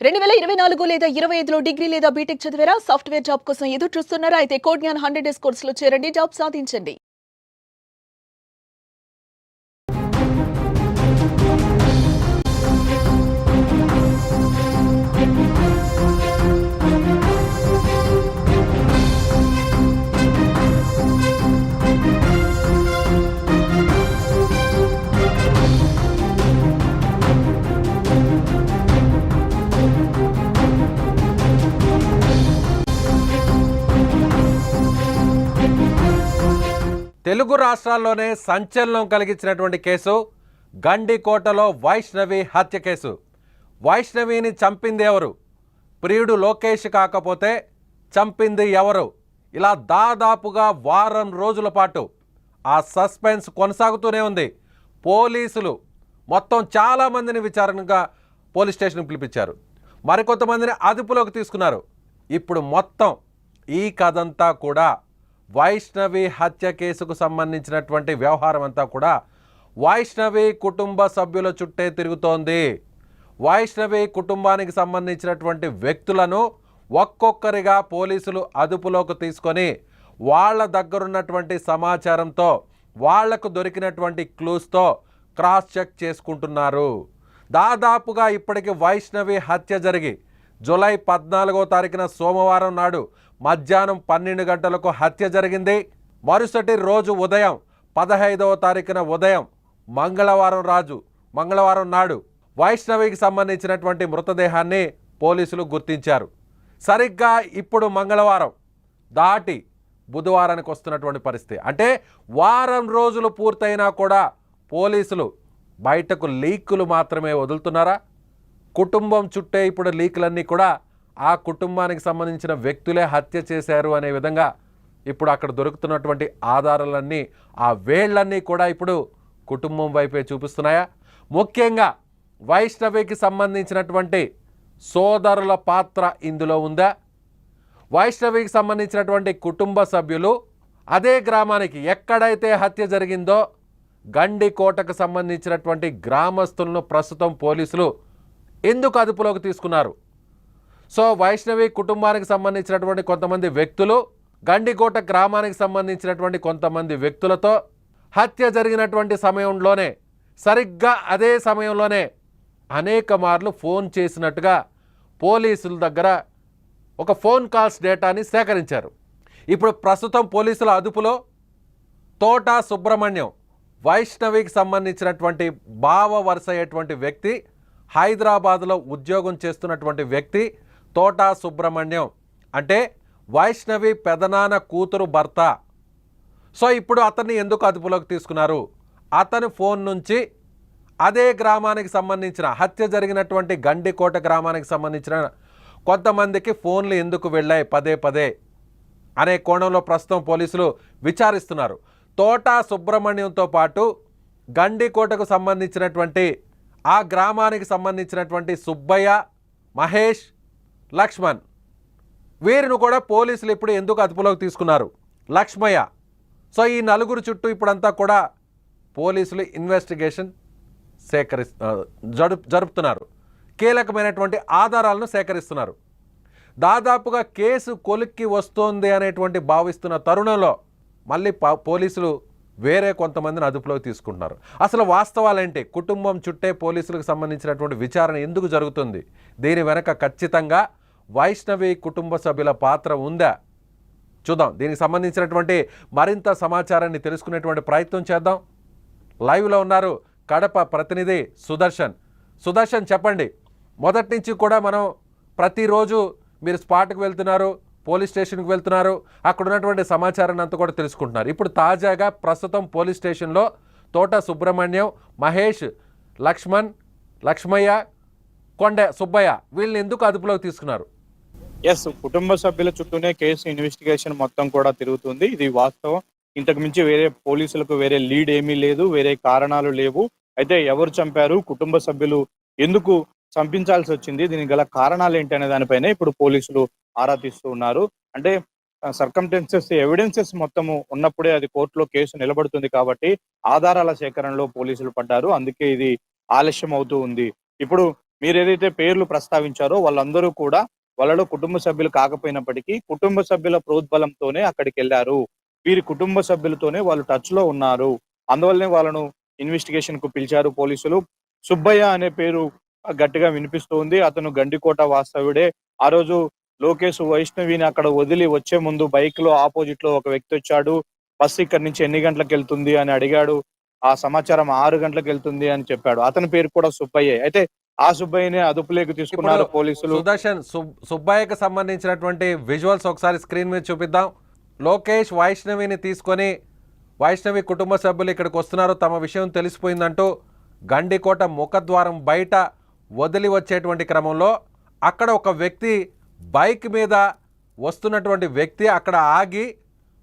2024 లేదా 25లో డిగ్రీ లేదా బీటెక్ చదివారా? సాఫ్ట్‌వేర్ జాబ్ కోసం ఎదురు చూస్తున్నారా? అయితే కోడ్ జ్ఞాన్ 100 డేస్ కోర్సులో చేరండి, జాబ్ సాధించండి. తెలుగు రాష్ట్రాల్లోనే సంచలనం కలిగించినటువంటి కేసు గండికోటలో వైష్ణవి హత్య కేసు. వైష్ణవిని చంపింది ఎవరు? ప్రియుడు లోకేష్ కాకపోతే చంపింది ఎవరు? ఇలా దాదాపుగా వారం రోజుల పాటు ఆ సస్పెన్స్ కొనసాగుతూనే ఉంది. పోలీసులు మొత్తం చాలామందిని విచారణగా పోలీస్ స్టేషన్కి పిలిపించారు, మరికొంతమందిని అదుపులోకి తీసుకున్నారు. ఇప్పుడు మొత్తం ఈ కథంతా కూడా వైష్ణవి హత్య కేసుకు సంబంధించినటువంటి వ్యవహారం అంతా కూడా వైష్ణవి కుటుంబ సభ్యుల చుట్టే తిరుగుతోంది. వైష్ణవి కుటుంబానికి సంబంధించినటువంటి వ్యక్తులను ఒక్కొక్కరిగా పోలీసులు అదుపులోకి తీసుకొని వాళ్ళ దగ్గరున్నటువంటి సమాచారంతో వాళ్లకు దొరికినటువంటి క్లూస్తో క్రాస్ చెక్ చేసుకుంటున్నారు. దాదాపుగా ఇప్పటికి వైష్ణవి హత్య జరిగి జూలై 14వ తారీఖున సోమవారం నాడు మధ్యాహ్నం 12 గంటలకు హత్య జరిగింది. మరుసటి రోజు ఉదయం 15వ తారీఖున ఉదయం మంగళవారం నాడు వైష్ణవికి సంబంధించినటువంటి మృతదేహాన్ని పోలీసులు గుర్తించారు. సరిగ్గా ఇప్పుడు మంగళవారం దాటి బుధవారానికి వస్తున్నటువంటి పరిస్థితి. అంటే వారం రోజులు పూర్తయినా కూడా పోలీసులు బయటకు లీకులు మాత్రమే వదులుతున్నారా? కుటుంబం చుట్టే ఇప్పుడు లీకులన్నీ కూడా ఆ కుటుంబానికి సంబంధించిన వ్యక్తులే హత్య చేశారు అనే విధంగా ఇప్పుడు అక్కడ దొరుకుతున్నటువంటి ఆధారాలన్నీ, ఆ వేళ్లన్నీ కూడా ఇప్పుడు కుటుంబం వైపే చూపిస్తున్నాయా? ముఖ్యంగా వైష్ణవికి సంబంధించినటువంటి సోదరుల పాత్ర ఇందులో ఉందా? వైష్ణవికి సంబంధించినటువంటి కుటుంబ సభ్యులు అదే గ్రామానికి, ఎక్కడైతే హత్య జరిగిందో గండికోటకు సంబంధించినటువంటి గ్రామస్తులను ప్రస్తుతం పోలీసులు ఎందుకు అదుపులోకి తీసుకున్నారు? సో వైష్ణవి కుటుంబానికి సంబంధించినటువంటి కొంతమంది వ్యక్తులు గండికోట గ్రామానికి సంబంధించినటువంటి కొంతమంది వ్యక్తులతో హత్య జరిగినటువంటి సమయంలోనే, సరిగ్గా అదే సమయంలోనే అనేక మార్లు ఫోన్ చేసినట్టుగా పోలీసుల దగ్గర ఒక ఫోన్ కాల్స్ డేటాని సేకరించారు. ఇప్పుడు ప్రస్తుతం పోలీసుల అదుపులో తోట సుబ్రహ్మణ్యం, వైష్ణవికి సంబంధించినటువంటి బావ వరుస అయ్యేటువంటి వ్యక్తి, హైదరాబాద్లో ఉద్యోగం చేస్తున్నటువంటి వ్యక్తి తోట సుబ్రహ్మణ్యం, అంటే వైష్ణవి పెదనాన్న కూతురు భర్త. సో ఇప్పుడు అతన్ని ఎందుకు అదుపులోకి తీసుకున్నారు? అతని ఫోన్ నుంచి అదే గ్రామానికి సంబంధించిన, హత్య జరిగినటువంటి గండికోట గ్రామానికి సంబంధించిన కొంతమందికి ఫోన్లు ఎందుకు వెళ్ళాయి పదే పదే అనే కోణంలో ప్రస్తుతం పోలీసులు విచారిస్తున్నారు. తోట సుబ్రహ్మణ్యంతో పాటు గండికోటకు సంబంధించినటువంటి ఆ గ్రామానికి సంబంధించినటువంటి సుబ్బయ్య, మహేష్, లక్ష్మణ్, వీరిని కూడా పోలీసులు ఇప్పుడు ఎందుకు అదుపులోకి తీసుకున్నారు? లక్ష్మయ్య. సో ఈ నలుగురు చుట్టూ ఇప్పుడంతా కూడా పోలీసులు ఇన్వెస్టిగేషన్ జరుపుతున్నారు. కీలకమైనటువంటి ఆధారాలను సేకరిస్తున్నారు. దాదాపుగా కేసు కొలిక్కి వస్తోంది అనేటువంటి భావిస్తున్న తరుణంలో మళ్ళీ పోలీసులు వేరే కొంతమందిని అదుపులోకి తీసుకుంటున్నారు. అసలు వాస్తవాలేంటి? కుటుంబం చుట్టే పోలీసులకు సంబంధించినటువంటి విచారణ ఎందుకు జరుగుతుంది? దీని వెనక ఖచ్చితంగా వైష్ణవి కుటుంబ సభ్యుల పాత్ర ఉందా? చూద్దాం. దీనికి సంబంధించినటువంటి మరింత సమాచారాన్ని తెలుసుకునేటువంటి ప్రయత్నం చేద్దాం. లైవ్లో ఉన్నారు కడప ప్రతినిధి సుదర్శన్. సుదర్శన్, చెప్పండి. మొదటి నుంచి కూడా మనం ప్రతిరోజు మీరు స్పాట్కి వెళ్తున్నారు, పోలీస్ స్టేషన్కి వెళ్తున్నారు, అక్కడ ఉన్నటువంటి సమాచారాన్ని అంతా కూడా తెలుసుకుంటున్నారు. ఇప్పుడు తాజాగా ప్రస్తుతం పోలీస్ స్టేషన్లో తోట సుబ్రహ్మణ్యం, మహేష్, లక్ష్మణ్, లక్ష్మయ్య, కొండ సుబ్బయ్య, వీళ్ళని ఎందుకు అదుపులోకి తీసుకున్నారు? ఎస్, కుటుంబ సభ్యుల చుట్టూనే కేసు ఇన్వెస్టిగేషన్ మొత్తం కూడా తిరుగుతుంది. ఇది వాస్తవం. ఇంతకు మించి వేరే పోలీసులకు వేరే లీడ్ ఏమీ లేదు, వేరే కారణాలు లేవు. అయితే ఎవరు చంపారు, కుటుంబ సభ్యులు ఎందుకు చంపించాల్సి వచ్చింది, దీనికి గల కారణాలు ఏంటి అనే దానిపైన ఇప్పుడు పోలీసులు ఆరా తీస్తూ ఉన్నారు. అంటే సర్కమ్టెన్సెస్, ఎవిడెన్సెస్ మొత్తము ఉన్నప్పుడే అది కోర్టులో కేసు నిలబడుతుంది కాబట్టి ఆధారాల సేకరణలో పోలీసులు పడ్డారు. అందుకే ఇది ఆలస్యం అవుతూ ఉంది. ఇప్పుడు మీరు ఏదైతే పేర్లు ప్రస్తావించారో వాళ్ళందరూ కూడా వాళ్ళలో కుటుంబ సభ్యులు కాకపోయినప్పటికీ కుటుంబ సభ్యుల ప్రోద్బలంతోనే అక్కడికి వెళ్ళారు. వీరి కుటుంబ సభ్యులతోనే వాళ్ళు టచ్ లో ఉన్నారు. అందువల్లనే వాళ్ళను ఇన్వెస్టిగేషన్ కు పిలిచారు పోలీసులు. సుబ్బయ్య అనే పేరు గట్టిగా వినిపిస్తుంది. అతను గండికోట వాస్తవుడే. ఆ రోజు లోకేష్ వైష్ణవిని అక్కడ వదిలి వచ్చే ముందు బైక్ లో ఆపోజిట్ లో ఒక వ్యక్తి వచ్చాడు. బస్సు ఇక్కడి నుంచి ఎన్ని గంటలకు వెళ్తుంది అని అడిగాడు. ఆ సమాచారం 6 గంటలకు వెళ్తుంది అని చెప్పాడు. అతని పేరు కూడా సుబ్బయ్యే. అయితే ఆ సుబ్బయ్యనే అదుపులోకి తీసుకున్నారు ఇప్పుడు పోలీసులు. సుదర్శన్ సుబ్బయ్యకి సంబంధించినటువంటి విజువల్స్ ఒకసారి స్క్రీన్ మీద చూపిద్దాం. లోకేష్ వైష్ణవిని తీసుకొని వైష్ణవి కుటుంబ సభ్యులు ఇక్కడికి వస్తున్నారు, తమ విషయం తెలిసిపోయిందంటూ గండికోట ముఖద్వారం బయట వదిలి వచ్చేటువంటి క్రమంలో అక్కడ ఒక వ్యక్తి బైక్ మీద వస్తున్నటువంటి వ్యక్తి అక్కడ ఆగి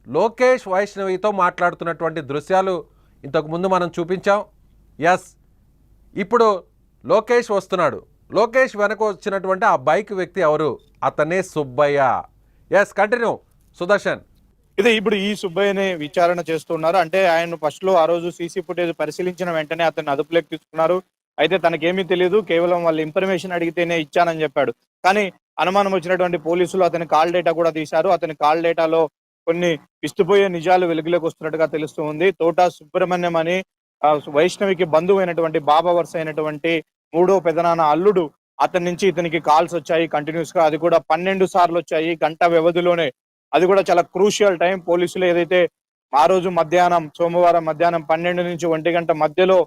లోకేష్ వైష్ణవితో మాట్లాడుతున్నటువంటి దృశ్యాలు ఇంతకుముందు మనం చూపించాం. ఎస్, ఇప్పుడు లోకేష్ వస్తున్నాడు. లోకేష్ వెనక వచ్చినటువంటి ఆ బైక్ వ్యక్తి ఎవరు? అతనే సుబ్బయ్య. Yes, continue Sudarshan. ఇదే ఇప్పుడు ఈ సుబ్బయ్యని విచారణ చేస్తున్నారు. అంటే ఆయన ఫస్ట్ లో ఆ రోజు సీసీ ఫుటేజ్ పరిశీలించిన వెంటనే అతన్ని అదుపులోకి తీసుకున్నారు. అయితే తనకేమీ తెలియదు, కేవలం వాళ్ళ ఇన్ఫర్మేషన్ అడిగితేనే ఇచ్చానని చెప్పాడు. కానీ అనుమానం వచ్చినటువంటి పోలీసులు అతని కాల్ డేటా కూడా తీశారు. అతని కాల్ డేటాలో కొన్ని విస్తుపోయే నిజాలు వెలుగులోకి వస్తున్నట్టుగా తెలుస్తూ ఉంది. తోట సుబ్రహ్మణ్యం అని వైష్ణవికి బంధువు అయినటువంటి బాబా వరుస అయినటువంటి 3వ పెదనాన్న అల్లుడు, అతని నుంచి ఇతనికి కాల్స్ వచ్చాయి కంటిన్యూస్ గా. అది కూడా 12 సార్లు వచ్చాయి గంట వ్యవధిలోనే. అది కూడా చాలా క్రూషియల్ టైం. పోలీసులు ఏదైతే ఆ రోజు మధ్యాహ్నం సోమవారం మధ్యాహ్నం 12 నుంచి 1 గంట మధ్యలో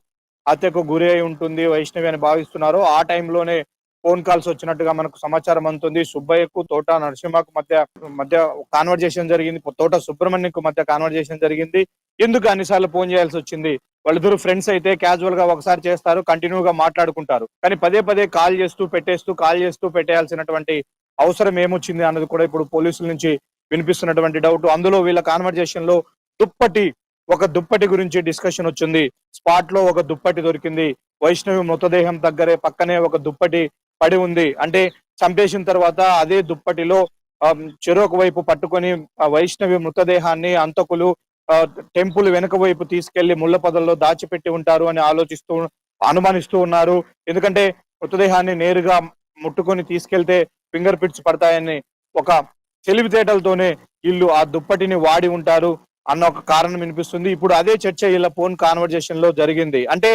హత్యకు గురి అయి ఉంటుంది వైష్ణవి అని భావిస్తున్నారో ఆ టైంలోనే ఫోన్ కాల్స్ వచ్చినట్టుగా మనకు సమాచారం అందుతుంది. సుబ్బయ్యకు తోట నరసింహకు మధ్య కాన్వర్జేషన్ జరిగింది. తోట సుబ్రహ్మణ్యంకు మధ్య కాన్వర్జేషన్ జరిగింది. ఎందుకు అన్నిసార్లు ఫోన్ చేయాల్సి వచ్చింది? వాళ్ళిద్దరు ఫ్రెండ్స్ అయితే క్యాజువల్ గా ఒకసారి చేస్తారు, కంటిన్యూగా మాట్లాడుకుంటారు. కానీ పదే పదే కాల్ చేస్తూ పెట్టేయాల్సినటువంటి అవసరం ఏమొచ్చింది అన్నది కూడా ఇప్పుడు పోలీసుల నుంచి వినిపిస్తున్నటువంటి డౌట్. అందులో వీళ్ళ కాన్వర్జేషన్ లో ఒక దుప్పటి గురించి డిస్కషన్ వచ్చింది. స్పాట్ లో ఒక దుప్పటి దొరికింది. వైష్ణవి మృతదేహం పక్కనే ఒక దుప్పటి పడి ఉంది. అంటే చంపేసిన తర్వాత అదే దుప్పటిలో చెరొక వైపు పట్టుకొని వైష్ణవి మృతదేహాన్ని అంతకులు టెంపుల్ వెనుక వైపు తీసుకెళ్లి ముళ్ళ పొదల్లో దాచిపెట్టి ఉంటారు అని అనుమానిస్తూ ఉన్నారు. ఎందుకంటే మృతదేహాన్ని నేరుగా ముట్టుకొని తీసుకెళ్తే ఫింగర్ ప్రింట్స్ పడతాయని ఒక తెలివితేటలతోనే వీళ్ళు ఆ దుప్పటిని వాడి ఉంటారు అన్న ఒక కారణం వినిపిస్తుంది. ఇప్పుడు అదే చర్చ వీళ్ళ ఫోన్ కాన్వర్జేషన్ లో జరిగింది. అంటే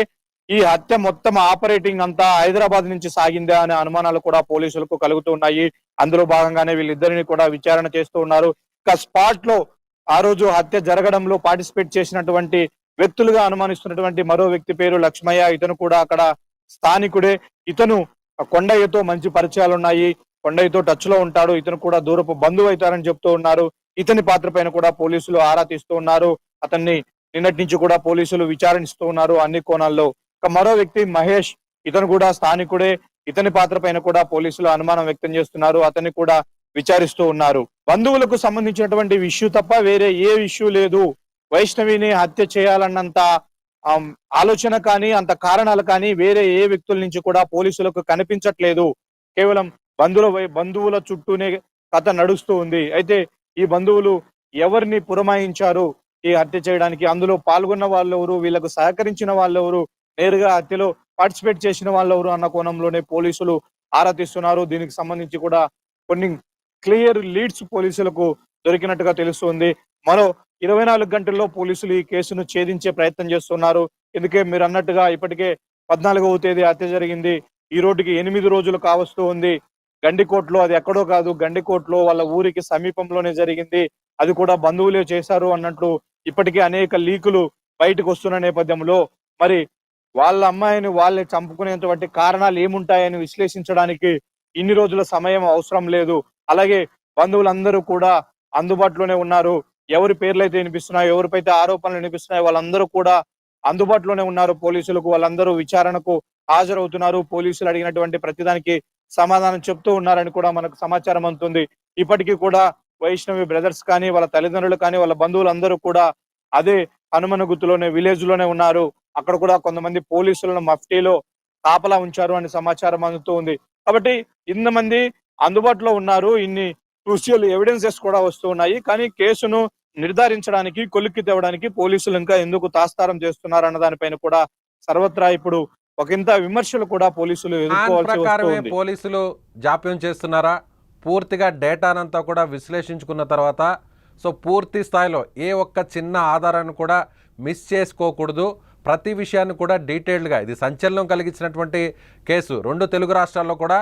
ఈ హత్య మొత్తం ఆపరేటింగ్ అంతా హైదరాబాద్ నుంచి సాగిందా అనే అనుమానాలు కూడా పోలీసులకు కలుగుతూ ఉన్నాయి. అందులో భాగంగానే వీళ్ళిద్దరిని కూడా విచారణ చేస్తూ ఉన్నారు. ఇక స్పాట్ లో ఆ రోజు హత్య జరగడంలో పార్టిసిపేట్ చేసినటువంటి వ్యక్తులుగా అనుమానిస్తున్నటువంటి మరో వ్యక్తి పేరు లక్ష్మయ్య. ఇతను కూడా అక్కడ స్థానికుడే. ఇతను కొండయ్యతో మంచి పరిచయాలు ఉన్నాయి, కొండయ్యతో టచ్ లో ఉంటాడు. ఇతను కూడా దూరపు బంధువు అవుతారని చెప్తూ ఉన్నారు. ఇతని పాత్ర పైన కూడా పోలీసులు ఆరా తీస్తూ ఉన్నారు. అతన్ని నిన్నటి నుంచి కూడా పోలీసులు విచారిస్తూ ఉన్నారు అన్ని కోణాల్లో. ఇక మరో వ్యక్తి మహేష్, ఇతను కూడా స్థానికుడే. ఇతని పాత్ర పైన కూడా పోలీసులు అనుమానం వ్యక్తం చేస్తున్నారు. అతన్ని కూడా విచారిస్తూ ఉన్నారు. బంధువులకు సంబంధించినటువంటి ఇష్యూ తప్ప వేరే ఏ ఇష్యూ లేదు. వైష్ణవిని హత్య చేయాలన్నంత ఆలోచన కానీ అంత కారణాలు కానీ వేరే ఏ వ్యక్తుల నుంచి కూడా పోలీసులకు కనిపించట్లేదు. కేవలం బంధువుల చుట్టూనే కథ నడుస్తూ ఉంది. అయితే ఈ బంధువులు ఎవరిని పురమాయించారు ఈ హత్య చేయడానికి, అందులో పాల్గొన్న వాళ్ళెవరు, వీళ్ళకు సహకరించిన వాళ్ళెవరు, నేరుగా హత్యలో పార్టిసిపేట్ చేసిన వాళ్ళెవరు అన్న కోణంలోనే పోలీసులు ఆరా తీస్తున్నారు. దీనికి సంబంధించి కూడా కొన్ని క్లియర్ లీడ్స్ పోలీసులకు దొరికినట్టుగా తెలుస్తుంది. మరో 24 గంటల్లో పోలీసులు ఈ కేసును ఛేదించే ప్రయత్నం చేస్తున్నారు. ఎందుకే మీరు అన్నట్టుగా ఇప్పటికే 14వ తేదీ హత్య జరిగింది. ఈ రోజుకి 8 రోజులు కావస్తూ ఉంది. గండికోట్లో, అది ఎక్కడో కాదు, గండికోట్లో వాళ్ళ ఊరికి సమీపంలోనే జరిగింది. అది కూడా బంధువులే చేశారు అన్నట్లు ఇప్పటికే అనేక లీకులు బయటకు వస్తున్న నేపథ్యంలో మరి వాళ్ళ అమ్మాయిని వాళ్ళే చంపుకునేటువంటి కారణాలు ఏముంటాయని విశ్లేషించడానికి ఇన్ని రోజుల సమయం అవసరం లేదు. అలాగే బంధువులందరూ కూడా అందుబాటులోనే ఉన్నారు. ఎవరి పేర్లైతే వినిపిస్తున్నాయో, ఎవరిపైతే ఆరోపణలు వినిపిస్తున్నాయో వాళ్ళందరూ కూడా అందుబాటులోనే ఉన్నారు పోలీసులకు. వాళ్ళందరూ విచారణకు హాజరవుతున్నారు. పోలీసులు అడిగినటువంటి ప్రతిదానికి సమాధానం చెప్తూ ఉన్నారని కూడా మనకు సమాచారం అందుతుంది. ఇప్పటికీ కూడా వైష్ణవి బ్రదర్స్ కానీ, వాళ్ళ తల్లిదండ్రులు కానీ, వాళ్ళ బంధువులందరూ కూడా అదే హనుమనగుత్తులోనే విలేజ్ లోనే ఉన్నారు. అక్కడ కూడా కొంతమంది పోలీసులను మఫ్టీలో కాపలా ఉంచారు అని సమాచారం అందుతూ ఉంది. కాబట్టి ఇంతమంది అందుబాటులో ఉన్నారు. ఇన్ని క్రూషియల్ ఎవిడెన్సెస్ కూడా వస్తూ ఉన్నాయి. కానీ కేసును నిర్ధారించడానికి, కొలిక్కి తేవడానికి పోలీసులు ఇంకా ఎందుకు తాస్తారం చేస్తున్నారు అన్న దానిపైన కూడా సర్వత్రా ఇప్పుడు ఒకంత విమర్శలు కూడా పోలీసులు దాని ఎదుర్కోవాల్సి ప్రకారమే వస్తుంది. పోలీసులు జాప్యం చేస్తున్నారా? పూర్తిగా డేటానంతా కూడా విశ్లేషించుకున్న తర్వాత సో పూర్తి స్థాయిలో ఏ ఒక్క చిన్న ఆధారాన్ని కూడా మిస్ చేసుకోకూడదు, ప్రతి విషయాన్ని కూడా డీటెయిల్డ్గా, ఇది సంచలనం కలిగించినటువంటి కేసు 2 తెలుగు రాష్ట్రాల్లో కూడా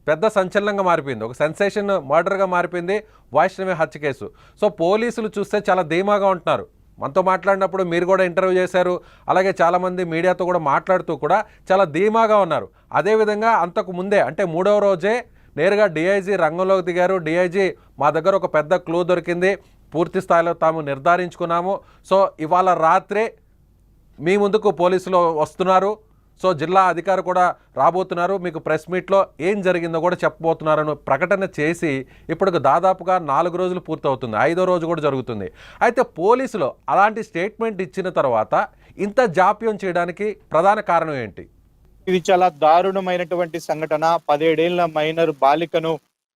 పెద్ద సంచలనంగా మారిపోయింది, ఒక సెన్సేషన్ మర్డర్గా మారిపోయింది వైష్ణవి హత్య కేసు. సో పోలీసులు చూస్తే చాలా ధీమాగా ఉంటున్నారు. మనతో మాట్లాడినప్పుడు మీరు కూడా ఇంటర్వ్యూ చేశారు, అలాగే చాలామంది మీడియాతో కూడా మాట్లాడుతూ కూడా చాలా ధీమాగా ఉన్నారు. అదేవిధంగా అంతకు ముందే అంటే 3వ రోజే నేరుగా డిఐజీ రంగంలోకి దిగారు. డిఐజీ మా దగ్గర ఒక పెద్ద క్లూ దొరికింది, పూర్తి స్థాయిలో తాము నిర్ధారించుకున్నాము, సో ఇవాళ రాత్రే మీ ముందుకు పోలీసులు వస్తున్నారు, సో జిల్లా అధికారి కూడా రాబోతున్నారు, మీకు ప్రెస్ మీట్లో ఏం జరిగిందో కూడా చెప్పబోతున్నారని ప్రకటన చేసి ఇప్పటికి దాదాపుగా 4 రోజులు పూర్తవుతుంది, 5వ రోజు కూడా జరుగుతుంది. అయితే పోలీసులు అలాంటి స్టేట్మెంట్ ఇచ్చిన తర్వాత ఇంత జాప్యం చేయడానికి ప్రధాన కారణం ఏంటి? ఇది చాలా దారుణమైనటువంటి సంఘటన. 17 ఏళ్ల మైనర్ బాలికను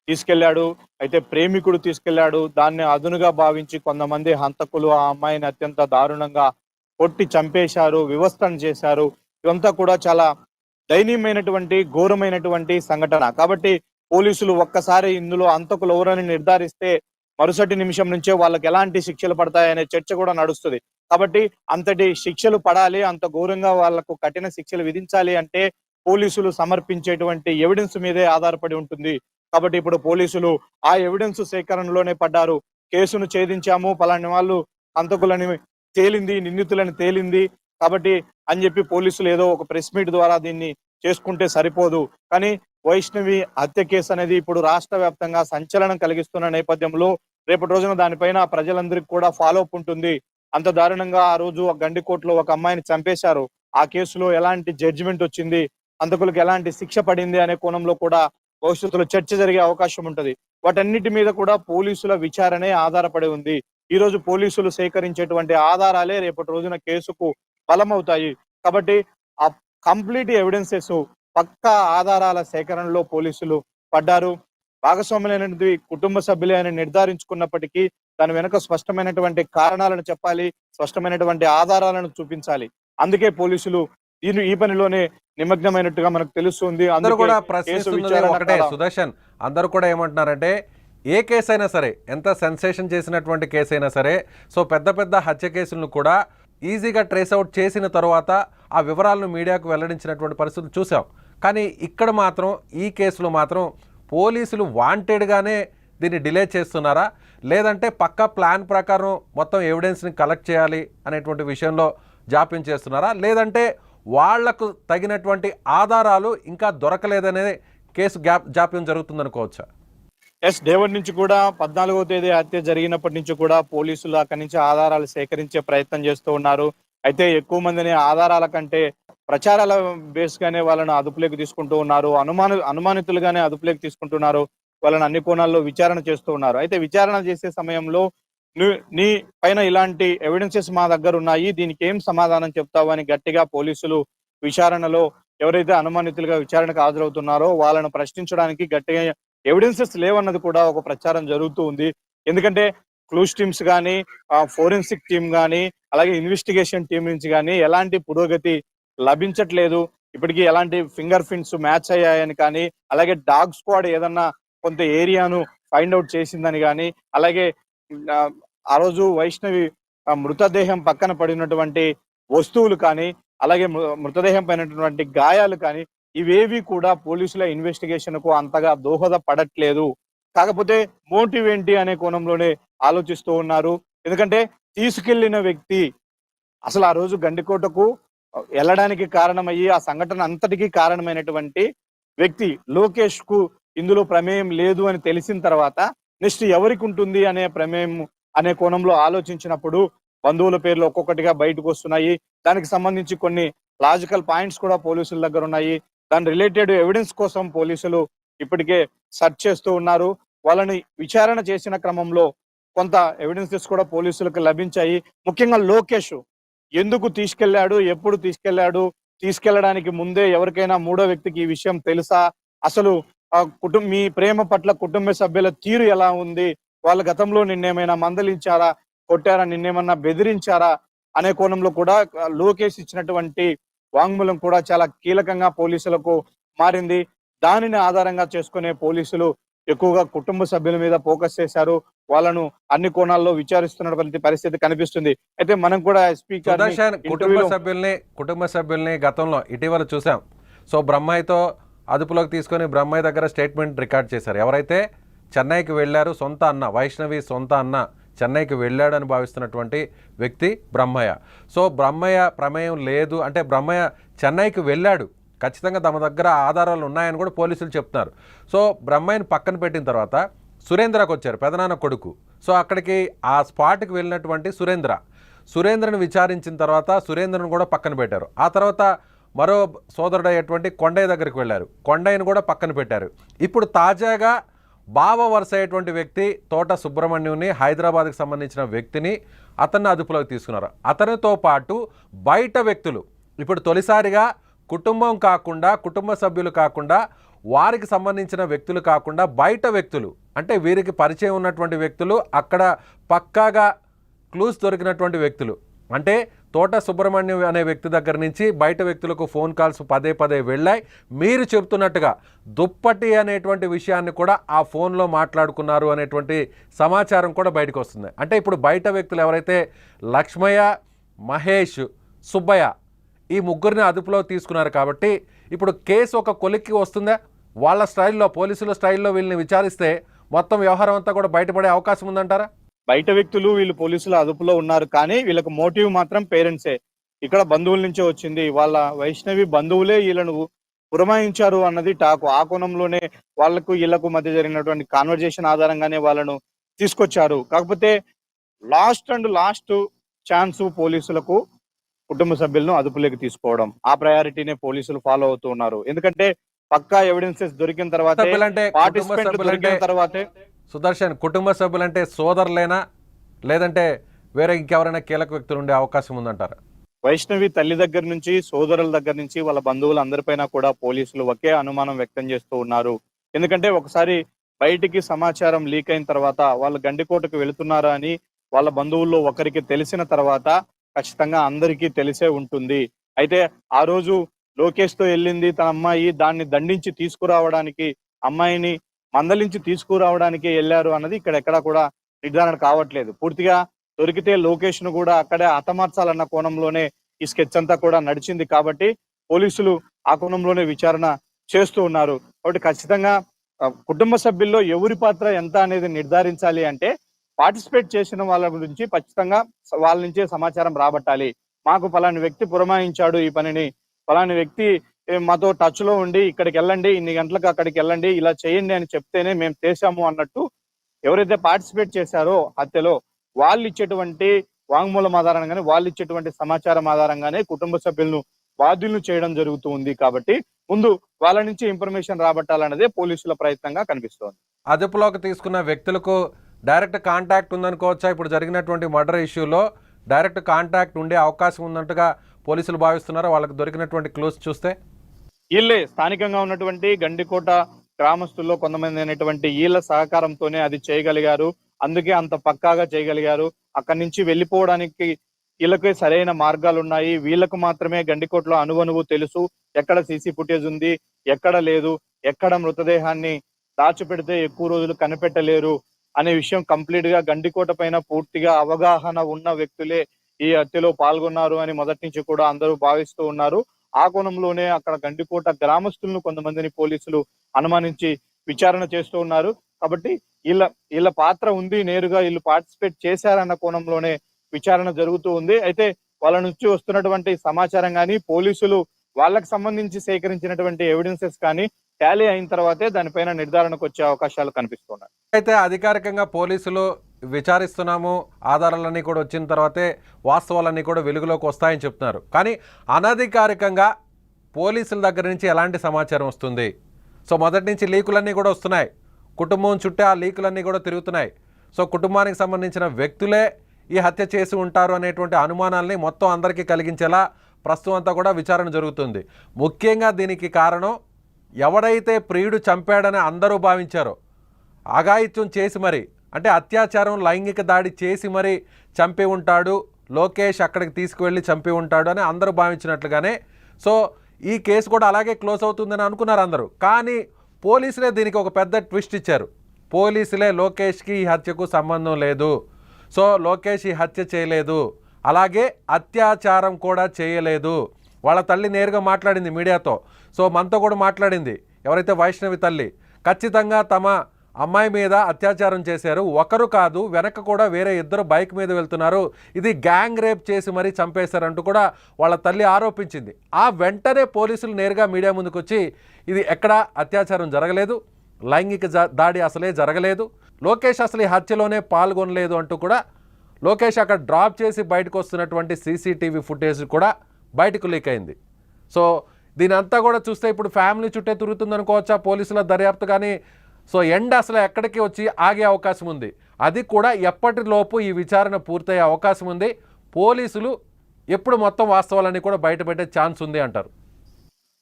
తీసుకెళ్లాడు, అయితే ప్రేమికుడు తీసుకెళ్లాడు. దాన్ని అదునుగా భావించి కొంతమంది హంతకులు ఆ అమ్మాయిని అత్యంత దారుణంగా కొట్టి చంపేశారు, వివస్త్రం చేశారు. ఇదంతా కూడా చాలా దయనీయమైనటువంటి ఘోరమైనటువంటి సంఘటన. కాబట్టి పోలీసులు ఒక్కసారి ఇందులో హంతకులు ఎవరని నిర్ధారిస్తే మరుసటి నిమిషం నుంచే వాళ్ళకి ఎలాంటి శిక్షలు పడతాయనే చర్చ కూడా నడుస్తుంది. కాబట్టి అంతటి శిక్షలు పడాలి, అంత ఘోరంగా వాళ్లకు కఠిన శిక్షలు విధించాలి అంటే పోలీసులు సమర్పించేటువంటి ఎవిడెన్స్ మీదే ఆధారపడి ఉంటుంది. కాబట్టి ఇప్పుడు పోలీసులు ఆ ఎవిడెన్స్ సేకరణలోనే పడ్డారు. కేసును ఛేదించాము, పలాని వాళ్ళు హంతకులని తేలింది, నిందితులని తేలింది కాబట్టి అని చెప్పి పోలీసులు ఏదో ఒక ప్రెస్ మీట్ ద్వారా దీన్ని చేసుకుంటే సరిపోదు. కానీ వైష్ణవి హత్య కేసు అనేది ఇప్పుడు రాష్ట్ర వ్యాప్తంగా సంచలనం కలిగిస్తున్న నేపథ్యంలో రేపటి రోజున దానిపైన ప్రజలందరికీ కూడా ఫాలో అప్ ఉంటుంది. అంత దారుణంగా ఆ రోజు గండికోటలో ఒక అమ్మాయిని చంపేశారు, ఆ కేసులో ఎలాంటి జడ్జిమెంట్ వచ్చింది, హంతకులకు ఎలాంటి శిక్ష పడింది అనే కోణంలో కూడా భవిష్యత్తులో చర్చ జరిగే అవకాశం ఉంటుంది. వాటన్నిటి మీద కూడా పోలీసుల విచారణే ఆధారపడి ఉంది. ఈ రోజు పోలీసులు సేకరించేటువంటి ఆధారాలే రేపటి రోజున కేసుకు బలమవుతాయి. కాబట్టి ఆ కంప్లీట్ ఎవిడెన్సెస్, పక్కా ఆధారాల సేకరణలో పోలీసులు పడ్డారు. భాగస్వాములైనటువంటి కుటుంబ సభ్యులే అని నిర్ధారించుకున్నప్పటికీ దాని వెనుక స్పష్టమైనటువంటి కారణాలను చెప్పాలి, స్పష్టమైనటువంటి ఆధారాలను చూపించాలి. అందుకే పోలీసులు ఈ పనిలోనే నిమగ్నమైనట్టుగా మనకు తెలుస్తుంది. అందరూ కూడా ప్రశ్నిస్తున్నది ఒకటే సుదర్శన్, అందరూ కూడా ఏమంటున్నారంటే ఏ కేసు అయినా సరే, ఎంత సెన్సేషన్ చేసినటువంటి కేసు అయినా సరే, సో పెద్ద పెద్ద హత్య కేసులను కూడా ఈజీగా ట్రేస్ అవుట్ చేసిన తర్వాత ఆ వివరాలను మీడియాకు వెల్లడించినటువంటి పరిస్థితులు చూసాం. కానీ ఇక్కడ మాత్రం ఈ కేసులో మాత్రం పోలీసులు వాంటెడ్గానే దీన్ని డిలే చేస్తున్నారా, లేదంటే పక్కా ప్లాన్ ప్రకారం మొత్తం ఎవిడెన్స్ని కలెక్ట్ చేయాలి అనేటువంటి విషయంలో జాప్యం చేస్తున్నారా, లేదంటే వాళ్లకు తగినటువంటి ఆధారాలు ఇంకా దొరకలేదనే కేసు జాప్యం జరుగుతుందనుకోవచ్చా? డే 1 నుంచి కూడా 14వ తేదీ హత్య జరిగినప్పటి నుంచి కూడా పోలీసులు అక్కడి నుంచి ఆధారాలు సేకరించే ప్రయత్నం చేస్తూ ఉన్నారు. అయితే ఎక్కువ మందిని ఆధారాల కంటే ప్రచారాల బేస్ గానే వాళ్ళని అదుపులోకి తీసుకుంటూ ఉన్నారు, అనుమానితులుగానే అదుపులోకి తీసుకుంటున్నారు, వాళ్ళని అన్ని కోణాల్లో విచారణ చేస్తూ ఉన్నారు. అయితే విచారణ చేసే సమయంలో నీ పైన ఇలాంటి ఎవిడెన్సెస్ మా దగ్గర ఉన్నాయి, దీనికి ఏం సమాధానం చెప్తావు అని గట్టిగా పోలీసులు విచారణలో ఎవరైతే అనుమానితులుగా విచారణకు హాజరవుతున్నారో వాళ్ళను ప్రశ్నించడానికి గట్టిగా ఎవిడెన్సెస్ లేవన్నది కూడా ఒక ప్రచారం జరుగుతూ ఉంది. ఎందుకంటే క్లూస్ టీమ్స్ కానీ, ఫోరెన్సిక్ టీమ్ కానీ, అలాగే ఇన్వెస్టిగేషన్ టీం నుంచి కానీ ఎలాంటి పురోగతి లభించట్లేదు. ఇప్పటికీ ఎలాంటి ఫింగర్ ప్రింట్స్ మ్యాచ్ అయ్యాయని కానీ, అలాగే డాగ్ స్క్వాడ్ ఏదన్నా కొంత ఏరియాను ఫైండ్ అవుట్ చేసిందని కానీ, అలాగే ఆ రోజు వైష్ణవి మృతదేహం పక్కన పడినటువంటి వస్తువులు కానీ, అలాగే మృతదేహం పైనటువంటి గాయాలు కానీ ఇవేవి కూడా పోలీసుల ఇన్వెస్టిగేషన్ కు అంతగా దోహదపడట్లేదు. కాకపోతే మోటివ్ ఏంటి అనే కోణంలోనే ఆలోచిస్తూ ఉన్నారు. ఎందుకంటే తీసుకెళ్లిన వ్యక్తి అసలు ఆ రోజు గండికోటకు వెళ్ళడానికి కారణమయ్యి ఆ సంఘటన అంతటికీ కారణమైనటువంటి వ్యక్తి లోకేష్ కు ఇందులో ప్రమేయం లేదు అని తెలిసిన తర్వాత నెక్స్ట్ ఎవరికి ఉంటుంది అనే ప్రమేయం అనే కోణంలో ఆలోచించినప్పుడు బంధువుల పేర్లు ఒక్కొక్కటిగా బయటకు వస్తున్నాయి. దానికి సంబంధించి కొన్ని లాజికల్ పాయింట్స్ కూడా పోలీసుల దగ్గర ఉన్నాయి. దాని రిలేటెడ్ ఎవిడెన్స్ కోసం పోలీసులు ఇప్పటికే సెర్చ్ చేస్తూ ఉన్నారు. వాళ్ళని విచారణ చేసిన క్రమంలో కొంత ఎవిడెన్సెస్ కూడా పోలీసులకు లభించాయి. ముఖ్యంగా లోకేష్ ఎందుకు తీసుకెళ్లాడు, ఎప్పుడు తీసుకెళ్లాడు, తీసుకెళ్లడానికి ముందే ఎవరికైనా మూడో వ్యక్తికి ఈ విషయం తెలుసా, అసలు మీ ప్రేమ పట్ల కుటుంబ సభ్యుల తీరు ఎలా ఉంది, వాళ్ళ గతంలో నిన్నేమైనా మందలించారా, కొట్టారా, నిన్నేమన్నా బెదిరించారా అనే కోణంలో కూడా లోకేష్ ఇచ్చినటువంటి వాంగ్మూలం కూడా చాలా కీలకంగా పోలీసులకు మారింది. దానిని ఆధారంగా చేసుకునే పోలీసులు ఎక్కువగా కుటుంబ సభ్యుల మీద ఫోకస్ చేశారు. వాళ్ళను అన్ని కోణాల్లో విచారిస్తున్నటువంటి పరిస్థితి కనిపిస్తుంది. అయితే మనం కూడా ఎస్పీ సుదర్శన్ కుటుంబ సభ్యుల్ని గతంలో ఇటీవల చూసాం. సో బ్రహ్మయ్యతో అదుపులోకి తీసుకొని బ్రహ్మయ్య దగ్గర స్టేట్మెంట్ రికార్డ్ చేశారు. ఎవరైతే చెన్నైకి వెళ్ళారు, సొంత అన్న వైష్ణవి సొంత అన్న చెన్నైకి వెళ్ళాడని భావిస్తున్నటువంటి వ్యక్తి బ్రహ్మయ్య. సో బ్రహ్మయ్య ప్రమేయం లేదు అంటే బ్రహ్మయ్య చెన్నైకి వెళ్ళాడు, ఖచ్చితంగా తమ దగ్గర ఆధారాలు ఉన్నాయని కూడా పోలీసులు చెప్తున్నారు. సో బ్రహ్మయ్యని పక్కన పెట్టిన తర్వాత సురేంద్రకు వచ్చారు, పెదనాన్న కొడుకు. సో అక్కడికి ఆ స్పాట్కి వెళ్ళినటువంటి సురేంద్రని విచారించిన తర్వాత సురేంద్రను కూడా పక్కన పెట్టారు. ఆ తర్వాత మరో సోదరుడు అయ్యేటువంటి కొండయ్య దగ్గరికి వెళ్ళారు, కొండయ్యను కూడా పక్కన పెట్టారు. ఇప్పుడు తాజాగా బావ వరుస అయ్యేటువంటి వ్యక్తి తోట సుబ్రహ్మణ్యుని, హైదరాబాద్కి సంబంధించిన వ్యక్తిని అతన్ని అదుపులోకి తీసుకున్నారు. అతనితో పాటు బయట వ్యక్తులు, ఇప్పుడు తొలిసారిగా కుటుంబం కాకుండా, కుటుంబ సభ్యులు కాకుండా, వారికి సంబంధించిన వ్యక్తులు కాకుండా బయట వ్యక్తులు, అంటే వీరికి పరిచయం ఉన్నటువంటి వ్యక్తులు, అక్కడ పక్కాగా క్లూస్ దొరికినటువంటి వ్యక్తులు, అంటే తోట సుబ్రహ్మణ్యం అనే వ్యక్తి దగ్గర నుంచి బయట వ్యక్తులకు ఫోన్ కాల్స్ పదే వెళ్ళాయి. మీరు చెప్తున్నట్టుగా దుప్పటి అనేటువంటి విషయాన్ని కూడా ఆ ఫోన్లో మాట్లాడుకున్నారు అనేటువంటి సమాచారం కూడా బయటకు వస్తుంది. అంటే ఇప్పుడు బయట వ్యక్తులు ఎవరైతే లక్ష్మయ్య, మహేష్, సుబ్బయ్య ఈ ముగ్గురిని అదుపులో తీసుకున్నారు కాబట్టి ఇప్పుడు కేసు ఒక కొలిక్కి వస్తుందా? వాళ్ళ స్టైల్లో, పోలీసుల స్టైల్లో వీళ్ళని విచారిస్తే మొత్తం వ్యవహారం అంతా కూడా బయటపడే అవకాశం ఉందంటారా? బయట వ్యక్తులు వీళ్ళు పోలీసుల అదుపులో ఉన్నారు, కానీ వీళ్ళకి మోటివ్ మాత్రం పేరెంట్సే. ఇక్కడ బంధువుల నుంచే వచ్చింది, వాళ్ళ వైష్ణవి బంధువులే వీళ్ళను పురమాయించారు అన్నది టాకు. ఆ కోణంలోనే వాళ్లకు వీళ్లకు మధ్య జరిగినటువంటి కాన్వర్జేషన్ ఆధారంగానే వాళ్ళను తీసుకొచ్చారు. కాకపోతే లాస్ట్ ఛాన్స్ పోలీసులకు కుటుంబ సభ్యులను అదుపులోకి తీసుకోవడం, ఆ ప్రయారిటీనే పోలీసులు ఫాలో అవుతూ ఉన్నారు. ఎందుకంటే పక్కా ఎవిడెన్సెస్ దొరికిన తర్వాతే సుదర్శన్, కుటుంబ సభ్యులంటే సోదరులేనా లేదంటే వేరే ఇంకెవరైనా కీలక వ్యక్తులు ఉండే అవకాశం ఉందంటారా? వైష్ణవి తల్లి దగ్గర నుంచి, సోదరుల దగ్గర నుంచి, వాళ్ళ బంధువులు అందరిపైన కూడా పోలీసులు ఒకే అనుమానం వ్యక్తం చేస్తూ ఉన్నారు. ఎందుకంటే ఒకసారి బయటికి సమాచారం లీక్ అయిన తర్వాత వాళ్ళు గండికోటకు వెళుతున్నారా అని వాళ్ళ బంధువుల్లో ఒకరికి తెలిసిన తర్వాత ఖచ్చితంగా అందరికీ తెలిసే ఉంటుంది. అయితే ఆ రోజు లోకేష్ తో వెళ్ళింది తన అమ్మాయి, దాన్ని దండించి తీసుకురావడానికి, అమ్మాయిని మందలించి తీసుకురావడానికి వెళ్ళారు అన్నది ఇక్కడ ఎక్కడా కూడా నిర్ధారణ కావట్లేదు. పూర్తిగా దొరికితే లోకేష్ ను కూడా అక్కడే హతమార్చాలన్న కోణంలోనే ఈ స్కెచ్ అంతా కూడా నడిచింది. కాబట్టి పోలీసులు ఆ కోణంలోనే విచారణ చేస్తూ ఉన్నారు. కాబట్టి ఖచ్చితంగా కుటుంబ సభ్యుల్లో ఎవరి పాత్ర ఎంత అనేది నిర్ధారించాలి అంటే పార్టిసిపేట్ చేసిన వాళ్ళ గురించి ఖచ్చితంగా వాళ్ళ నుంచే సమాచారం రాబట్టాలి. మాకు ఫలాని వ్యక్తి పురమాయించాడు ఈ పనిని, ఫలాని వ్యక్తి మాతో టచ్ లో ఉండి ఇక్కడికి వెళ్ళండి, ఇన్ని గంటలకు అక్కడికి వెళ్ళండి, ఇలా చేయండి అని చెప్తేనే మేము చేశాము అన్నట్టు ఎవరైతే పార్టిసిపేట్ చేశారో హత్యలో వాళ్ళు ఇచ్చేటువంటి వాంగ్మూలం ఆధారంగానే, వాళ్ళు ఇచ్చేటువంటి సమాచారం ఆధారంగానే కుటుంబ సభ్యులను బాధ్యులను చేయడం జరుగుతూ ఉంది. కాబట్టి ముందు వాళ్ళ నుంచి ఇన్ఫర్మేషన్ రాబట్టాలన్నదే పోలీసుల ప్రయత్నంగా కనిపిస్తోంది. అదుపులోకి తీసుకున్న వ్యక్తులకు డైరెక్ట్ కాంటాక్ట్ ఉందనుకోవచ్చా? ఇప్పుడు జరిగినటువంటి మర్డర్ ఇష్యూలో డైరెక్ట్ కాంటాక్ట్ ఉండే అవకాశం ఉన్నట్టుగా పోలీసులు భావిస్తున్నారా వాళ్ళకి దొరికినటువంటి క్లూస్ చూస్తే? వీళ్ళే స్థానికంగా ఉన్నటువంటి గండికోట గ్రామస్తుల్లో కొంతమంది అయినటువంటి వీళ్ళ సహకారంతోనే అది చేయగలిగారు. అందుకే అంత పక్కాగా చేయగలిగారు. అక్కడి నుంచి వెళ్ళిపోవడానికి వీళ్ళకే సరైన మార్గాలు ఉన్నాయి. వీళ్ళకు మాత్రమే గండికోటలో అణువణువు తెలుసు, ఎక్కడ సీసీ ఫుటేజ్ ఉంది, ఎక్కడ లేదు, ఎక్కడ మృతదేహాన్ని దాచిపెడితే ఎక్కువ రోజులు కనిపెట్టలేరు అనే విషయం కంప్లీట్ గా గండికోట పైన పూర్తిగా అవగాహన ఉన్న వ్యక్తులే ఈ హత్యలో పాల్గొన్నారు అని మొదటి నుంచి కూడా అందరూ భావిస్తూ ఉన్నారు. ఆ కోణంలోనే అక్కడ గండికోట గ్రామస్తులను కొంతమందిని పోలీసులు అనుమానించి విచారణ చేస్తూ ఉన్నారు. కాబట్టి వీళ్ళ పాత్ర ఉంది, నేరుగా వీళ్ళు పార్టిసిపేట్ చేశారన్న కోణంలోనే విచారణ జరుగుతూ ఉంది. అయితే వాళ్ళ నుంచి వస్తున్నటువంటి సమాచారం కానీ, పోలీసులు వాళ్ళకి సంబంధించి సేకరించినటువంటి ఎవిడెన్సెస్ కానీ టాలీ అయిన తర్వాతే దానిపైన నిర్ధారణకు వచ్చే అవకాశాలు కనిపిస్తున్నాయి. అయితే అధికారికంగా పోలీసులు విచారిస్తున్నాము, ఆధారాలన్నీ కూడా వచ్చిన తర్వాతే వాస్తవాలన్నీ కూడా వెలుగులోకి వస్తాయని చెప్తున్నారు. కానీ అనధికారికంగా పోలీసుల దగ్గర నుంచి ఎలాంటి సమాచారం వస్తుంది? సో మొదటి నుంచి లీకులన్నీ కూడా వస్తున్నాయి, కుటుంబం చుట్టే ఆ లీకులన్నీ కూడా తిరుగుతున్నాయి. సో కుటుంబానికి సంబంధించిన వ్యక్తులే ఈ హత్య చేసి ఉంటారు అనేటువంటి అనుమానాల్ని మొత్తం అందరికీ కలిగించేలా ప్రస్తుతం అంతా కూడా విచారణ జరుగుతుంది. ముఖ్యంగా దీనికి కారణం ఎవడైతే ప్రియుడు చంపాడని అందరూ భావించారో, అఘాయిత్యం చేసి మరి అంటే అత్యాచారం, లైంగిక దాడి చేసి మరి చంపి ఉంటాడు, లోకేష్ అక్కడికి తీసుకువెళ్ళి చంపి ఉంటాడు అని అందరూ భావించినట్లుగానే సో ఈ కేసు కూడా అలాగే క్లోజ్ అవుతుందని అనుకున్నారు అందరూ. కానీ పోలీసులే దీనికి ఒక పెద్ద ట్విస్ట్ ఇచ్చారు. పోలీసులే లోకేష్కి ఈ హత్యకు సంబంధం లేదు, సో లోకేష్ ఈ హత్య చేయలేదు, అలాగే అత్యాచారం కూడా చేయలేదు. వాళ్ళ తల్లి నేరుగా మాట్లాడింది మీడియాతో. సో మనతో కూడా మాట్లాడింది ఎవరైతే వైష్ణవి తల్లి. ఖచ్చితంగా తమ అమ్మాయి మీద అత్యాచారం చేశారు, ఒకరు కాదు వెనక కూడా వేరే ఇద్దరు బైక్ మీద వెళ్తున్నారు, ఇది గ్యాంగ్ రేప్ చేసి మరీ చంపేశారంటూ కూడా వాళ్ళ తల్లి ఆరోపించింది. ఆ వెంటనే పోలీసులు నేరుగా మీడియా ముందుకు వచ్చి ఇది ఎక్కడా అత్యాచారం జరగలేదు, లైంగిక దాడి అసలే జరగలేదు, లోకేష్ అసలు ఈ హత్యలోనే పాల్గొనలేదు అంటూ కూడా లోకేష్ అక్కడ డ్రాప్ చేసి బయటకు వస్తున్నటువంటి సీసీటీవీ ఫుటేజ్ కూడా బయటకు లీక్ అయింది. సో దీని అంతా కూడా చూస్తే ఇప్పుడు ఫ్యామిలీ చుట్టే తిరుగుతుందనుకోవచ్చా పోలీసుల దర్యాప్తు. కానీ సో ఎండ్ అసలు ఎక్కడికి వచ్చి ఆగే అవకాశం ఉంది, అది కూడా ఎప్పటిలోపు ఈ విచారణ పూర్తయ్యే అవకాశం ఉంది. పోలీసులు ఎప్పుడు మొత్తం వాస్తవాలన్నీ కూడా బయటపెట్టే ఛాన్స్ ఉంది అంటారు.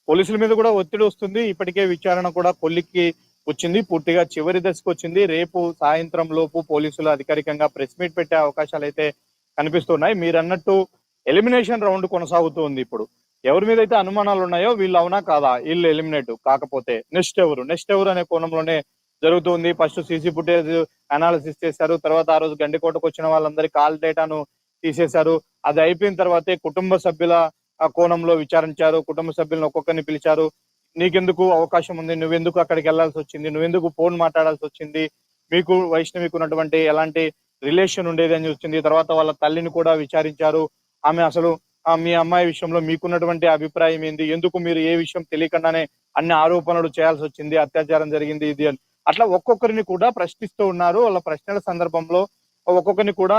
పోలీసుల మీద కూడా ఒత్తిడి వస్తుంది. ఇప్పటికే విచారణ కూడా కొలిక్కి వచ్చింది, పూర్తిగా చివరి దశకు వచ్చింది. రేపు సాయంత్రం లోపు పోలీసులు అధికారికంగా ప్రెస్ మీట్ పెట్టే అవకాశాలు అయితే కనిపిస్తున్నాయి. మీరు అన్నట్టు ఎలిమినేషన్ రౌండ్ కొనసాగుతుంది. ఇప్పుడు ఎవరి మీద అయితే అనుమానాలు ఉన్నాయో వీళ్ళు అవునా కాదా, వీళ్ళు ఎలిమినేట్ కాకపోతే నెక్స్ట్ ఎవరు అనే కోణంలోనే జరుగుతుంది. ఫస్ట్ సీసీ ఫుటేజ్ అనాలిసిస్ చేశారు, తర్వాత ఆ రోజు గండికోటకు వచ్చిన వాళ్ళందరి కాల్ డేటాను తీసేశారు. అది అయిపోయిన తర్వాతే కుటుంబ సభ్యుల కోణంలో విచారించారు. కుటుంబ సభ్యులను ఒక్కొక్కరిని పిలిచారు. నీకెందుకు అవకాశం ఉంది, నువ్వెందుకు అక్కడికి వెళ్లాల్సి వచ్చింది, నువ్వెందుకు ఫోన్ మాట్లాడాల్సి వచ్చింది, మీకు వైష్ణవికి ఉన్నటువంటి ఎలాంటి రిలేషన్ ఉండేది అని వచ్చింది. తర్వాత వాళ్ళ తల్లిని కూడా విచారించారు. ఆమె అసలు మీ అమ్మాయి విషయంలో మీకున్నటువంటి అభిప్రాయం ఏంది, ఎందుకు మీరు ఏ విషయం తెలియకుండానే అన్ని ఆరోపణలు చేయాల్సి వచ్చింది, అత్యాచారం జరిగింది ఇది అని అట్లా ఒక్కొక్కరిని కూడా ప్రశ్నిస్తూ ఉన్నారు. వాళ్ళ ప్రశ్నల సందర్భంలో ఒక్కొక్కరిని కూడా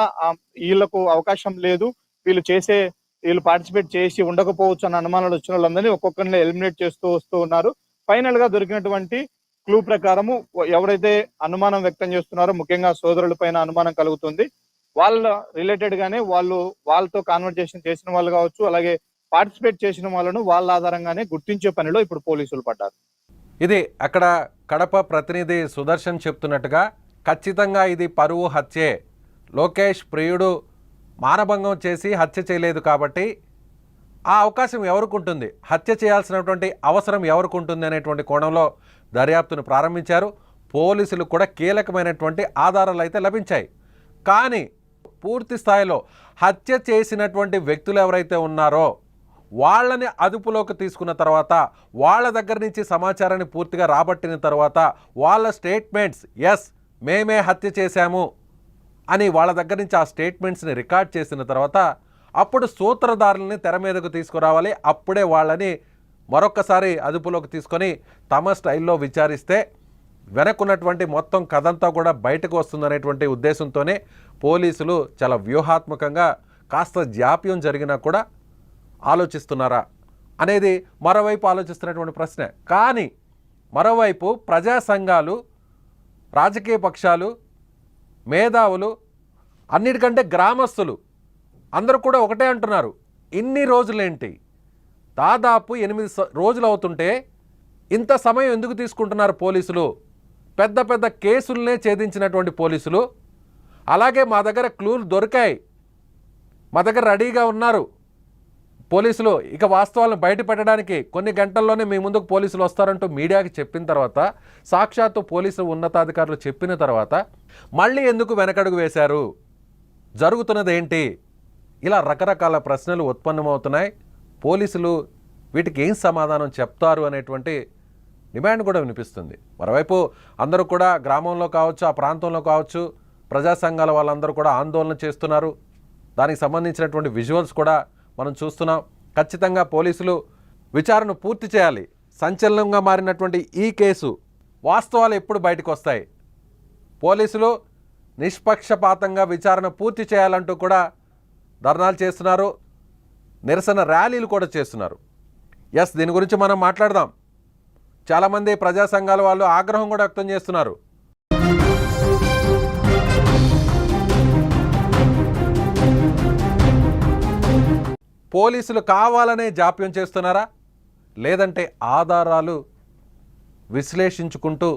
వీళ్ళకు అవకాశం లేదు, వీళ్ళు పార్టిసిపేట్ చేసి ఉండకపోవచ్చు అన్న అనుమానాలు వచ్చిన వాళ్ళందరినీ ఒక్కొక్కరిని ఎలిమినేట్ చేస్తూ వస్తూ ఉన్నారు. ఫైనల్ గా దొరికినటువంటి క్లూ ప్రకారము ఎవరైతే అనుమానం వ్యక్తం చేస్తున్నారో, ముఖ్యంగా సోదరుల పైన అనుమానం కలుగుతుంది, వాళ్ళ రిలేటెడ్ గానే వాళ్ళతో కాన్వర్జేషన్ చేసిన వాళ్ళు కావచ్చు, అలాగే పార్టిసిపేట్ చేసిన వాళ్ళను వాళ్ళ ఆధారంగానే గుర్తించే పనిలో ఇప్పుడు పోలీసులు పడ్డారు. ఇది అక్కడ కడప ప్రతినిధి సుదర్శన్ చెప్తున్నట్టుగా ఖచ్చితంగా ఇది పరువు హత్యే. లోకేష్ ప్రియుడు మానభంగం చేసి హత్య చేయలేదు కాబట్టి ఆ అవకాశం ఎవరికి ఉంటుంది, హత్య చేయాల్సినటువంటి అవసరం ఎవరికి ఉంటుంది అనేటువంటి కోణంలో దర్యాప్తును ప్రారంభించారు. పోలీసులు కూడా కీలకమైనటువంటి ఆధారాలు అయితే లభించాయి. కానీ పూర్తి స్థాయిలో హత్య చేసినటువంటి వ్యక్తులు ఎవరైతే ఉన్నారో వాళ్ళని అదుపులోకి తీసుకున్న తర్వాత, వాళ్ళ దగ్గర నుంచి సమాచారాన్ని పూర్తిగా రాబట్టిన తర్వాత, వాళ్ళ స్టేట్మెంట్స్ ఎస్ మేమే హత్య చేశాము అని వాళ్ళ దగ్గర నుంచి ఆ స్టేట్మెంట్స్ని రికార్డ్ చేసిన తర్వాత అప్పుడు సూత్రధారులని తెర మీదకు తీసుకురావాలి. అప్పుడే వాళ్ళని మరొక్కసారి అదుపులోకి తీసుకొని తమ స్టైల్లో విచారిస్తే వెనక్కున్నటువంటి మొత్తం కథంతా కూడా బయటకు వస్తుందనేటువంటి ఉద్దేశంతోనే పోలీసులు చాలా వ్యూహాత్మకంగా కాస్త జాప్యం జరిగినా కూడా ఆలోచిస్తున్నారా అనేది మరోవైపు ఆలోచిస్తున్నటువంటి ప్రశ్న. కానీ మరోవైపు ప్రజా సంఘాలు, రాజకీయ పక్షాలు, మేధావులు, అన్నిటికంటే గ్రామస్తులు అందరూ కూడా ఒకటే అంటున్నారు, ఇన్ని రోజులేంటి, దాదాపు 8 రోజులు అవుతుంటే ఇంత సమయం ఎందుకు తీసుకుంటున్నారు పోలీసులు? పెద్ద పెద్ద కేసులనే ఛేదించినటువంటి పోలీసులు, అలాగే మా దగ్గర క్లూలు దొరికాయి, మా దగ్గర రెడీగా ఉన్నారు పోలీసులు, ఇక వాస్తవాలను బయట పెట్టడానికి కొన్ని గంటల్లోనే మీ ముందుకు పోలీసులు వస్తారంటూ మీడియాకి చెప్పిన తర్వాత, సాక్షాత్తు పోలీసు ఉన్నతాధికారులు చెప్పిన తర్వాత మళ్ళీ ఎందుకు వెనకడుగు వేశారు, జరుగుతున్నది ఏంటి, ఇలా రకరకాల ప్రశ్నలు ఉత్పన్నమవుతున్నాయి. పోలీసులు వీటికి ఏం సమాధానం చెప్తారు అనేటువంటి డిమాండ్ కూడా వినిపిస్తుంది. మరోవైపు అందరూ కూడా గ్రామంలో కావచ్చు, ఆ ప్రాంతంలో కావచ్చు, ప్రజా సంఘాల వాళ్ళందరూ కూడా ఆందోళన చేస్తున్నారు. దానికి సంబంధించినటువంటి విజువల్స్ కూడా మనం చూస్తున్నాం. ఖచ్చితంగా పోలీసులు విచారణ పూర్తి చేయాలి. సంచలనంగా మారినటువంటి ఈ కేసు వాస్తవాలు ఎప్పుడు బయటకు వస్తాయి? పోలీసులు నిష్పక్షపాతంగా విచారణ పూర్తి చేయాలంటూ కూడా ధర్నాలు చేస్తున్నారు, నిరసన ర్యాలీలు కూడా చేస్తున్నారు. ఎస్, దీని గురించి మనం మాట్లాడదాం. చాలామంది ప్రజా సంఘాల వాళ్ళు ఆగ్రహం కూడా వ్యక్తం చేస్తున్నారు. పోలీసులు కావాలనే జాప్యం చేస్తున్నారా, లేదంటే ఆధారాలు విశ్లేషించుకుంటూ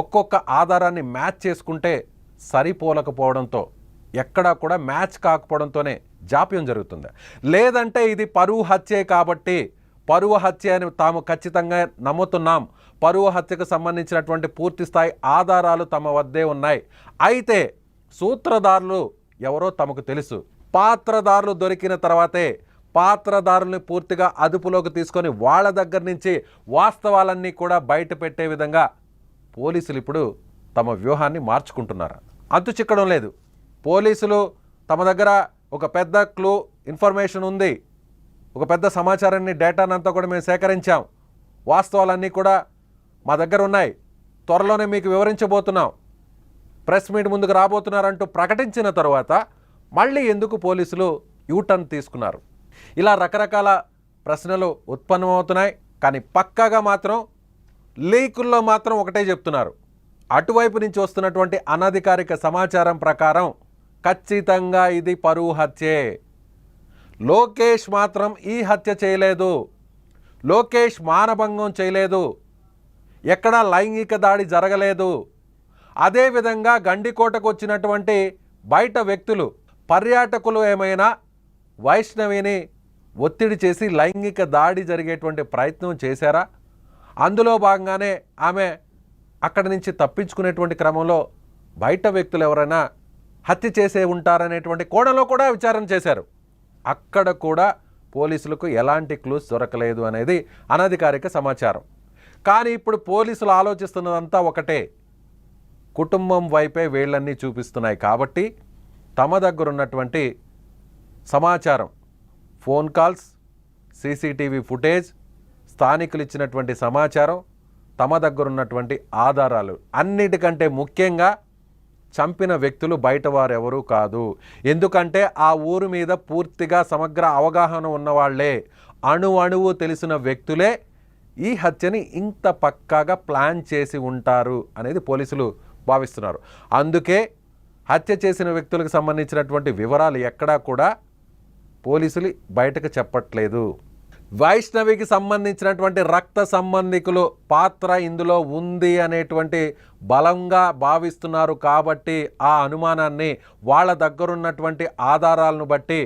ఒక్కొక్క ఆధారాన్ని మ్యాచ్ చేసుకుంటే సరిపోలకపోవడంతో, ఎక్కడా కూడా మ్యాచ్ కాకపోవడంతోనే జాప్యం జరుగుతుంది. లేదంటే ఇది పరువు హత్యే కాబట్టి పరువు హత్య అని తాము ఖచ్చితంగా నమ్ముతున్నాం, పరువు హత్యకు సంబంధించినటువంటి పూర్తి స్థాయి ఆధారాలు తమ వద్దే ఉన్నాయి, అయితే సూత్రధారులు ఎవరో తమకు తెలుసు, పాత్రధారులు దొరికిన తర్వాతే పాత్రధారుల్ని పూర్తిగా అదుపులోకి తీసుకొని వాళ్ళ దగ్గర నుంచి వాస్తవాలన్నీ కూడా బయట పెట్టే విధంగా పోలీసులు ఇప్పుడు తమ వ్యూహాన్ని మార్చుకుంటున్నారు. అంతు చిక్కడం లేదు. పోలీసులు తమ దగ్గర ఒక పెద్ద క్లూ ఇన్ఫర్మేషన్ ఉంది, ఒక పెద్ద సమాచారాన్ని డేటానంతా కూడా మేము సేకరించాం, వాస్తవాలన్నీ కూడా మా దగ్గర ఉన్నాయి, త్వరలోనే మీకు వివరించబోతున్నాం, ప్రెస్ మీట్ ముందుకు రాబోతున్నారంటూ ప్రకటించిన తర్వాత మళ్ళీ ఎందుకు పోలీసులు యూటర్న్ తీసుకున్నారు? ఇలా రకరకాల ప్రశ్నలు ఉత్పన్నమవుతున్నాయి. కానీ పక్కాగా మాత్రం లీకుల్లో మాత్రం ఒకటే చెప్తున్నారు, అటువైపు నుంచి వస్తున్నటువంటి అనధికారిక సమాచారం ప్రకారం ఖచ్చితంగా ఇది పరువు హత్యే. లోకేష్ మాత్రం ఈ హత్య చేయలేదు, లోకేష్ మానభంగం చేయలేదు, ఎక్కడా లైంగిక దాడి జరగలేదు. అదేవిధంగా గండికోటకు వచ్చినటువంటి బయట వ్యక్తులు పర్యాటకులు ఏమైనా వైష్ణవిని ఒత్తిడి చేసి లైంగిక దాడి జరిగేటువంటి ప్రయత్నం చేశారా? అందులో భాగంగానే ఆమె అక్కడి నుంచి తప్పించుకునేటువంటి క్రమంలో బయట వ్యక్తులు ఎవరైనా హత్య చేసే ఉంటారనేటువంటి కోణంలో కూడా విచారణ చేశారు. అక్కడ కూడా పోలీసులకు ఎలాంటి క్లూస్ దొరకలేదు అనేది అనధికారిక సమాచారం. కానీ ఇప్పుడు పోలీసులు ఆలోచిస్తున్నదంతా ఒకటే, కుటుంబం వైపే వీళ్ళన్నీ చూపిస్తున్నాయి కాబట్టి తమ దగ్గర ఉన్నటువంటి సమాచారం, ఫోన్ కాల్స్, సీసీటీవీ ఫుటేజ్, స్థానికులు ఇచ్చినటువంటి సమాచారం, తమ దగ్గర ఉన్నటువంటి ఆధారాలు, అన్నిటికంటే ముఖ్యంగా చంపిన వ్యక్తులు బయట వారెవరూ కాదు. ఎందుకంటే ఆ ఊరు మీద పూర్తిగా సమగ్ర అవగాహన ఉన్నవాళ్లే, అణువు తెలిసిన వ్యక్తులే ఈ హత్యని ఇంత పక్కాగా ప్లాన్ చేసి ఉంటారు అనేది పోలీసులు భావిస్తున్నారు. అందుకే హత్య చేసిన వ్యక్తులకు సంబంధించినటువంటి వివరాలు ఎక్కడా కూడా పోలీసులు బయటకు చెప్పట్లేదు. వైష్ణవికి సంబంధించినటువంటి రక్త సంబంధికులు పాత్ర ఇందులో ఉంది అనేటువంటి బలంగా భావిస్తున్నారు కాబట్టి ఆ అనుమానాన్ని వాళ్ళ దగ్గరున్నటువంటి ఆధారాలను బట్టి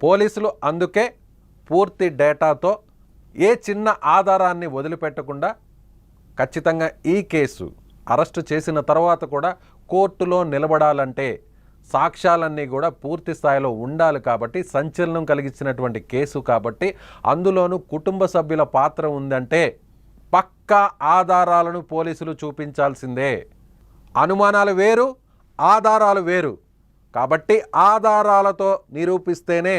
పోలీసులు అందుకే పూర్తి డేటాతో ఏ చిన్న ఆధారాన్ని వదిలిపెట్టకుండా ఖచ్చితంగా ఈ కేసు అరెస్టు చేసిన తర్వాత కూడా కోర్టులో నిలబడాలంటే సాక్ష్యాలన్నీ కూడా పూర్తి స్థాయిలో ఉండాలి కాబట్టి, సంచలనం కలిగించినటువంటి కేసు కాబట్టి, అందులోనూ కుటుంబ సభ్యుల పాత్ర ఉందంటే పక్కా ఆధారాలను పోలీసులు చూపించాల్సిందే. అనుమానాలు వేరు, ఆధారాలు వేరు. కాబట్టి ఆధారాలతో నిరూపిస్తేనే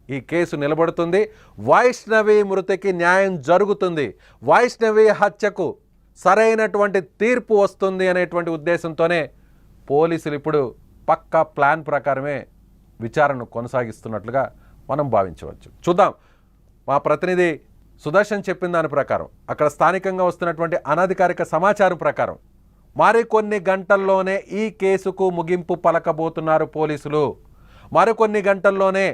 ఈ కేసు నిలబడుతుంది, వైష్ణవి మృతికి న్యాయం జరుగుతుంది, వైష్ణవి హత్యకు సరైనటువంటి తీర్పు వస్తుంది అనేటువంటి ఉద్దేశంతోనే పోలీసులు ఇప్పుడు పక్కా ప్లాన్ ప్రకారమే విచారణను కొనసాగిస్తున్నట్లుగా మనం భావించవచ్చు. చూద్దాం, మా ప్రతినిధి సుదర్శన్ చెప్పిన దాని ప్రకారం, అక్కడ స్థానికంగా వస్తున్నటువంటి అనధికారిక సమాచారం ప్రకారం మరికొన్ని గంటల్లోనే ఈ కేసుకు ముగింపు పలకబోతున్నారు పోలీసులు. మరికొన్ని గంటల్లోనే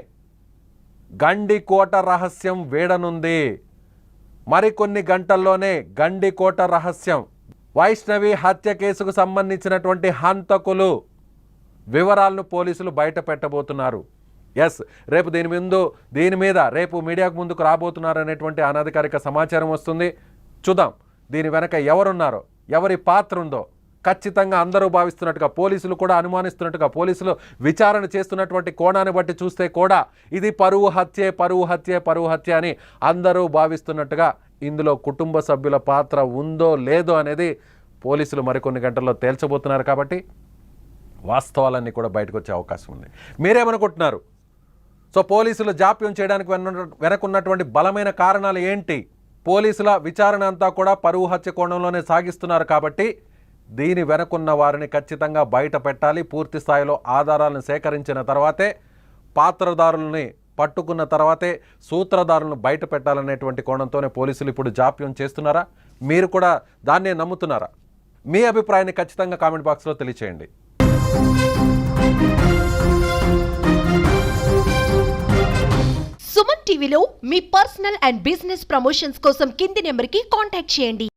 గండికోట రహస్యం వేడనుంది. మరికొన్ని గంటల్లోనే గండికోట రహస్యం, వైష్ణవి హత్య కేసుకు సంబంధించినటువంటి హంతకులు వివరాలను పోలీసులు బయట పెట్టబోతున్నారు. ఎస్, రేపు దీని మీద రేపు మీడియాకు ముందుకు రాబోతున్నారు అనేటువంటి అనధికారిక సమాచారం వస్తుంది. చూద్దాం దీని వెనక ఎవరున్నారో, ఎవరి పాత్ర ఉందో. ఖచ్చితంగా అందరూ భావిస్తున్నట్టుగా, పోలీసులు కూడా అనుమానిస్తున్నట్టుగా, పోలీసులు విచారణ చేస్తున్నటువంటి కోణాన్ని బట్టి చూస్తే కూడా ఇది పరువు హత్య అని అందరూ భావిస్తున్నట్టుగా ఇందులో కుటుంబ సభ్యుల పాత్ర ఉందో లేదో అనేది పోలీసులు మరికొన్ని గంటల్లో తేల్చబోతున్నారు. కాబట్టి వాస్తవాలన్నీ కూడా బయటకు వచ్చే అవకాశం ఉంది. మీరేమనుకుంటున్నారు? పోలీసులు జాప్యం చేయడానికి వెనకున్నటువంటి బలమైన కారణాలు ఏంటి? పోలీసుల విచారణ అంతా కూడా పరువు హత్య కోణంలోనే సాగిస్తున్నారు కాబట్టి దీని వెనకున్న వారిని ఖచ్చితంగా బయట పెట్టాలి. పూర్తి స్థాయిలో ఆధారాలను సేకరించిన తర్వాతే, పాత్రదారులని పట్టుకున్న తర్వాతే సూత్రధారులను బయట పెట్టాలనేటువంటి కోణంతోనే పోలీసులు ఇప్పుడు జాప్యం చేస్తున్నారా? మీరు కూడా దాన్నే నమ్ముతున్నారా? మీ అభిప్రాయాన్ని ఖచ్చితంగా కామెంట్ బాక్స్లో తెలియచేయండి. సుమన్ టీవీలో మీ పర్సనల్ అండ్ బిజినెస్ ప్రమోషన్స్ కోసం కింది నెంబర్కి కాంటాక్ట్ చేయండి.